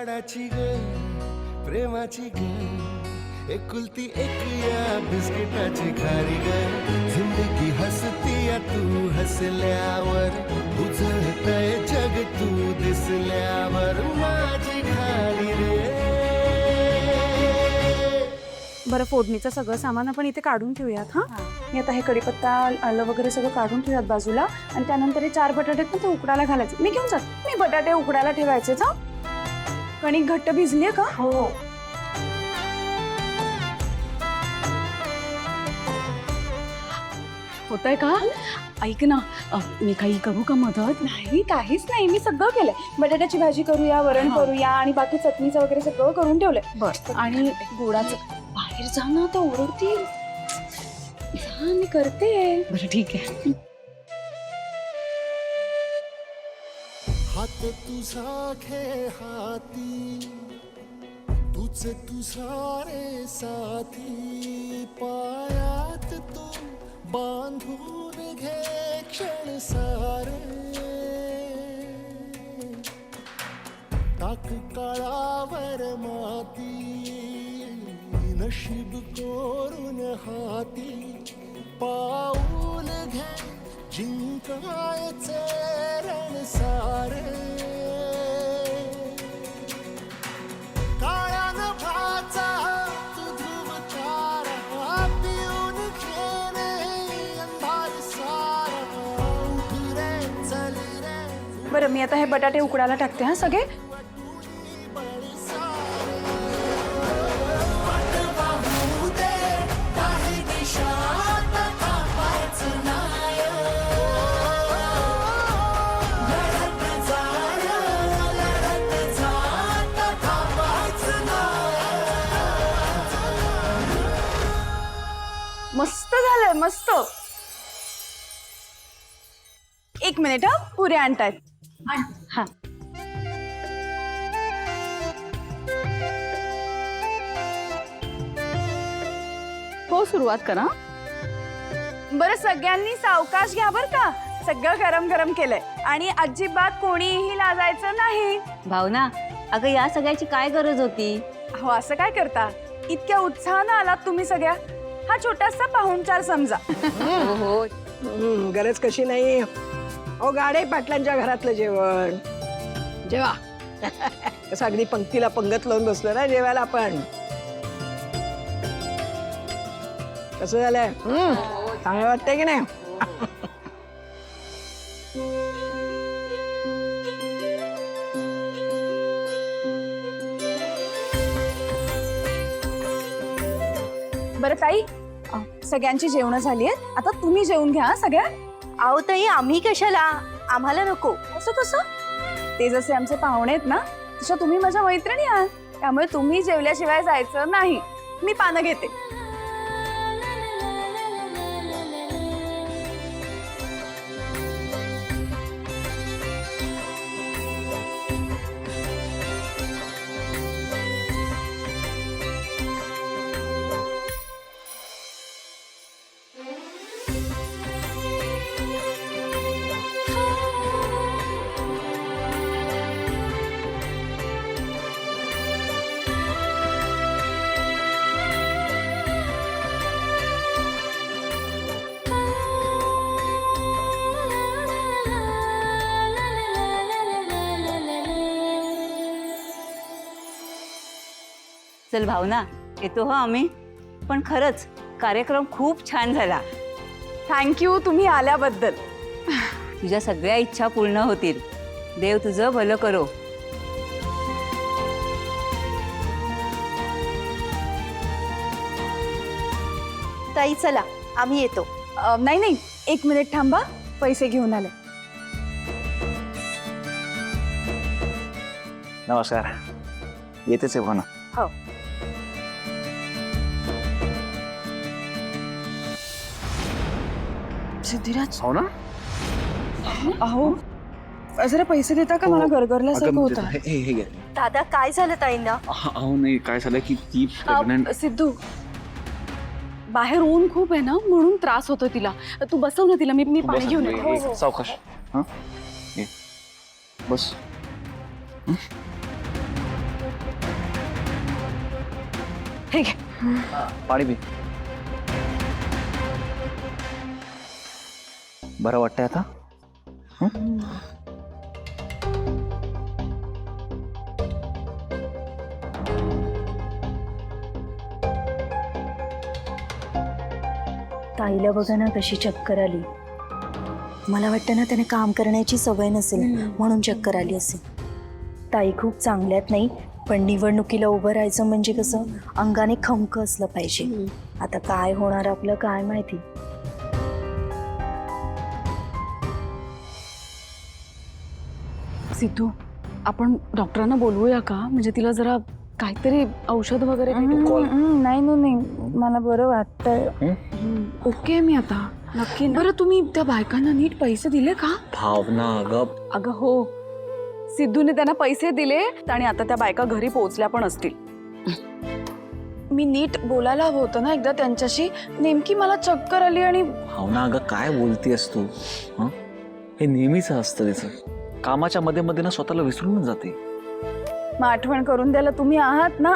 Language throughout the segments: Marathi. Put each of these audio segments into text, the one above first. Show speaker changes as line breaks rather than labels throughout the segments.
लाडाची ग प्रेमाची ग एकुलती एक या बिस्किटाची खारी ग जिंदगी हसती या तू हसल्यावर उजळतय जग तू दिसल्यावर माझी खाली रे.
बरं फोडणीचं सगळं सामान आपण इथे काढून ठेवूयात. हा मी आता हे कढीपत्ता आलं वगैरे सगळं काढून ठेवूयात बाजूला आणि त्यानंतर हे 4 बटाटे पण ते उकडायला घालायचे. मी घेऊन जाते. मी बटाटे उकडायला ठेवायचेच. हा कणिक घट्ट भिजली का? हो. होतंय का? ऐक ना, मी काही करू का मदत? नाही काहीच नाही, मी सगळं केलंय. बटाट्याची भाजी करूया, वरण करूया आणि बाकी चटणीचं वगैरे सगळं करून ठेवलंय. बरं आणि गोडाचं बाहेर जा ना, तर ओरडतील. जा मी करते. बरं ठीक आहे.
हात तुझा खे हाती तुझे तुझा रे साथी पायात तू बांधून घे क्षण सारे टाक काळावर माती नशीब कोरून हाती पाऊल घे जिंकायचे रण सारे काळ्यान भाचा तू ध्रुवतारा पिऊन घेणे अंधार सारा उठ रे चल रे.
बरं मी आता हे बटाटे उकडायला टाकते. हा सगळे मस्त झालंय मस्त. 1 मिनिट. हा पुऱ्या आणतायत. हा हो सुरुवात करा. बरं सगळ्यांनी सावकाश घ्या बरं का. सगळं गरम गरम केलंय आणि अजिबात कोणीही लाजायचं नाही.
भावना, अगं या सगळ्याची काय गरज होती?
हो असं काय करता? इतक्या उत्साहानं आलात तुम्ही सगळ्या. हा छोटासा पाहुणचार समजा.
हो गरज कशी नाही. ओ गाडे पाटलांच्या घरातलं जेवण जेवा. कसं अगदी पंक्तीला पंगत लावून बसलो ना जेवायला आपण. कसं झालंय? चांगलं वाटतंय की नाही?
बरं ताई, सगळ्यांची जेवणं झाली आहेत. आता तुम्ही जेवून घ्या सगळ्या.
आहो ताई, आम्ही कशाला? आम्हाला नको.
असं कसं? ते जसे आमचे पाहुणे आहेत ना तशा तुम्ही माझ्या मैत्रिणी आहात. त्यामुळे तुम्ही जेवल्याशिवाय जायचं नाही. मी पानं घेते.
चल भावना, येतो हो आम्ही. पण खरंच कार्यक्रम खूप छान झाला.
थँक्यू तुम्ही आल्याबद्दल.
तुझ्या सगळ्या इच्छा पूर्ण होतील. देव तुझं भलं करो.
ताई चला आम्ही येतो.
नाही नाही 1 मिनिट थांबा. पैसे घेऊन आले.
नमस्कार. येतेच आहे भावना.
हो सिद्धिराज.
हो ना.
अहो जरा पैसे देता का? मला गरगरल्यासारखं होतं.
हे घे.
दादा काय झालं ताईंना?
अहो नाही, काय झालं की ती प्रेग्नंट.
सिद्धू बाहेर ऊन खूप आहे ना म्हणून त्रास होतो तिला. तू बसव ना तिला. मी पाणी घेऊन येते. हो, हो.
सावकाश. हा बस.
हे घे.
पाणी पी. बरं वाटतंय आता? हं?
ताईला बघा ना कशी चक्कर आली. मला वाटतं ना त्याने काम करण्याची सवय नसेल म्हणून चक्कर आली असेल. ताई खूप चांगल्यात नाही, पण निवडणुकीला उभं राहायचं म्हणजे कसं अंगाने खमक असलं पाहिजे. आता काय होणार आपलं काय माहिती.
सिद्धू, आपण डॉक्टरांना बोलवूया का? म्हणजे तिला जरा काहीतरी औषध वगैरे नाही नाही, मला बरं वाटतंय. ओके मी आता नक्की. बरं तुम्ही त्या बायकांना नीट पैसे दिले का?
भावना
अगं हो, सिद्धूने त्यांना पैसे दिले आणि आता त्या बायका घरी पोहोचल्या पण असतील. मी नीट बोलायला हवं होतं ना एकदा त्यांच्याशी. नेमकी मला चक्कर आली आणि
भावना अगं काय बोलतेस तू? हं? हे नेहमीच असतं तिचं. कामाच्या मध्ये मध्ये ना स्वतःला विसरूनच जाते.
मग आठवण करून द्यायला तुम्ही आहात ना.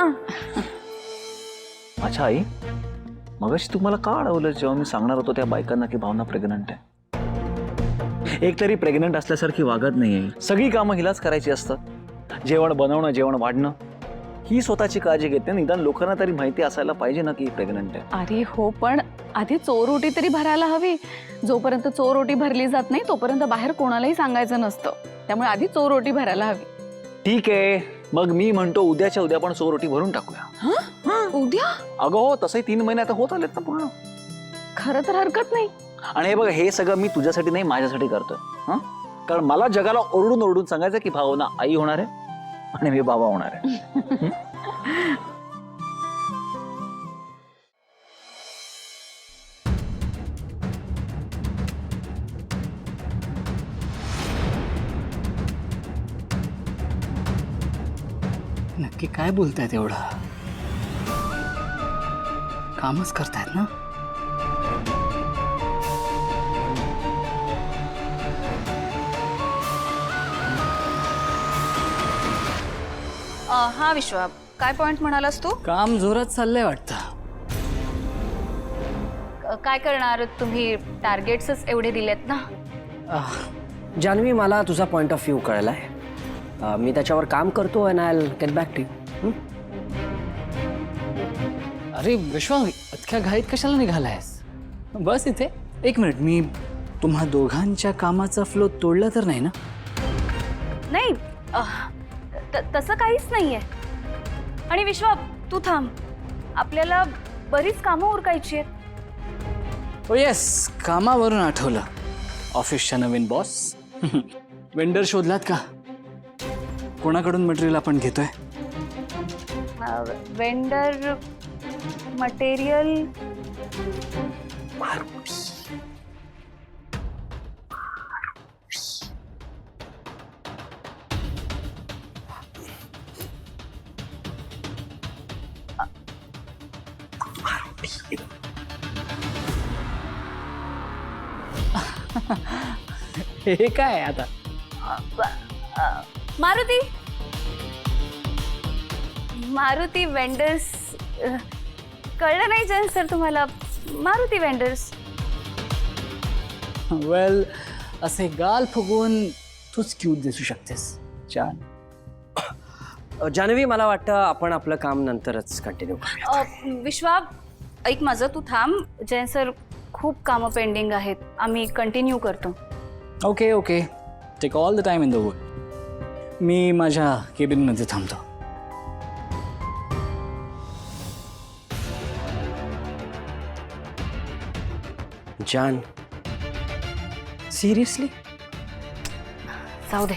अच्छा आई, मगाशी तुम्हाला का अडवलं जेव्हा मी सांगणार होतो त्या बायकांना की भावना प्रेग्नंट आहे? एक तरी प्रेग्नंट असल्यासारखी वागत नाहीये. सगळी कामं हिलाच करायची असतात. जेवण बनवणं, जेवण वाढणं, ही स्वतःची काळजी घेते. निदान लोकांना तरी माहिती असायला पाहिजे ना की प्रेग्नंट आहे.
अरे हो, पण आधी चोरोटी तरी भरायला हवी. जोपर्यंत चोरोटी भरली जात नाही तोपर्यंत बाहेर कोणालाही सांगायचं नसतं. त्यामुळे आधी चोरोटी भरायला हवी.
ठीक आहे, मग मी म्हणतो उद्याच्या उद्या पण चोरोटी भरून टाकूया.
उद्या?
अगं हो, तसंही 3 महिने आता होत आलेत ना पूर्ण.
खरं तर हरकत नाही.
आणि हे बघ, हे सगळं मी तुझ्यासाठी नाही माझ्यासाठी करतोय. हं? कारण मला जगाला ओरडून ओरडून सांगायचं की भावना आई होणार आहे आणि मी बाबा होणार आहे.
नक्की काय बोलतायत एवढं? कामच करतायत ना?
हा विश्वा, काय पॉइंट म्हणालास तू?
काम जोरात चाललंय वाटतं.
काय करणार तुम्ही? टार्गेट्सच एवढे दिलेत ना.
जान्हवी, मला तुझा पॉइंट ऑफ व्ह्यू कळलाय. मी त्याच्यावर काम करतो and I will get back to you.
अरे विश्वा, इतक्या घाईत कशाला निघालायस? बस इथे 1 मिनिट. मी तुम्हा दोघांच्या कामाचा फ्लो तोडला तर नाही ना?
नाही, तसं काहीच नाहीये. आणि विश्वा तू थांब, आपल्याला बरीच कामं उरकायची आहेत.
ओ येस, कामावरून आठवलं. ऑफिसच्या नवीन बॉस. वेंडर शोधलात का? कोणाकडून मटेरियल आपण घेतोय?
वेंडर मटेरियल
हे काय आता?
मारुती वेंडर्स. कळलं नाही जैन सर तुम्हाला? मारुती वेंडर्स.
वेल, असे गाल फुगवून तूच क्यूट दिसू शकतेस. छान.
जान्हवी, मला वाटतं आपण आपलं काम नंतरच कंटिन्यू करूया.
विश्वा ऐक माझं, तू थांब. जैन सर खूप कामं पेंडिंग आहेत, आम्ही कंटिन्यू करतो.
Okay okay, take all the time in the world. मी माझ्या केबिनमध्ये थांबतो.
जान, सिरियसली?
जाऊ दे.